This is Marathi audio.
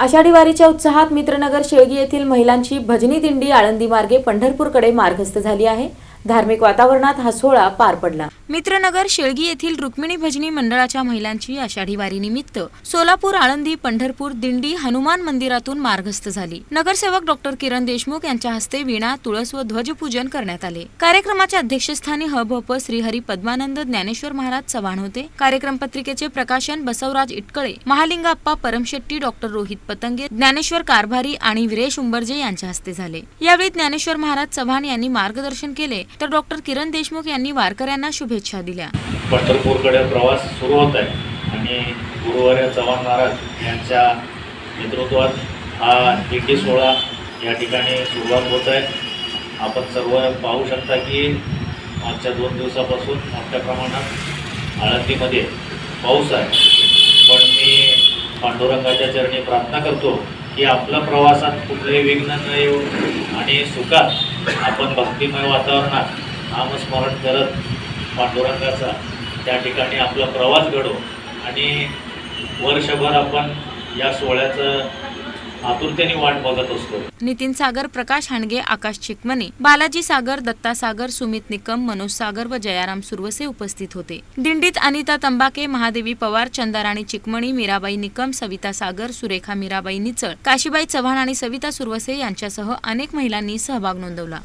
आषाढी वारीच्या उत्साहात मित्रनगर शेळगी येथील महिलांची भजनी दिंडी आळंदी मार्गे पंढरपूरकडे मार्गस्थ झाली आहे। धार्मिक वातावरणात हा सोहळा पार पडला। मित्रनगर शेळगी येथील रुक्मिणी भजनी मंडळाच्या महिलांची आषाढी वारीनिमित्त सोलापूर, आळंदी, पंढरपूर दिंडी हनुमान मंदिरातून मार्गस्थ झाली। नगरसेवक डॉक्टर किरण देशमुख यांच्या हस्ते वीणा, तुळस व ध्वजपूजन करण्यात आले। कार्यक्रमाच्या अध्यक्षस्थानी हभप श्रीहरी पद्मानंद ज्ञानेश्वर महाराज चव्हाण होते। कार्यक्रम पत्रिकेचे प्रकाशन बसवराज इटकळे, महालिंगाप्पा परमशेट्टी, डॉक्टर रोहित पतंगे, ज्ञानेश्वर कारभारी आणि विरेश उंबरजे यांच्या हस्ते झाले। यावेळी ज्ञानेश्वर महाराज चव्हाण यांनी मार्गदर्शन केले तर डॉक्टर किरण देशमुख यांनी वारकऱ्यांना शुभेच्छा दिल्या। पंढरपूरकडे प्रवास सुरू होत आहे आणि गुरुवारी चव्हाण महाराज यांच्या नेतृत्वात हा दिंडी सोहळा या ठिकाणी सुरुवात होत आहे। आपण सर्व पाहू शकता की मागच्या 2 दिवसापासून मोठ्या प्रमाणात आळंदीमध्ये पाऊस आहे, पण मी पांडुरंगाच्या चरणी प्रार्थना करतो की आपला प्रवासात कुठलेही विघ्न न येऊ आणि सुखात आपण भक्तिमय वातावरणात नामस्मरण करत पांडुरंगाचा त्या ठिकाणी आपला प्रवास घडो आणि वर्षभर आपण या सोहळ्याचं आतुरतेने वाट बघत असतो। नितीन सागर, प्रकाश हांडगे, आकाश चिकमने, बालाजी सागर, दत्ता सागर, सुमित निकम, मनोज सागर व जयाराम सुरवसे उपस्थित होते। दिंडीत अनिता तंबाके, महादेवी पवार, चंदाराणी चिकमणी, मीराबाई निकम, सविता सागर, सुरेखा मीराबाई निचळ, काशीबाई चव्हाण आणि सविता सुरवसे यांच्यासह अनेक महिलांनी सहभाग नोंदवला।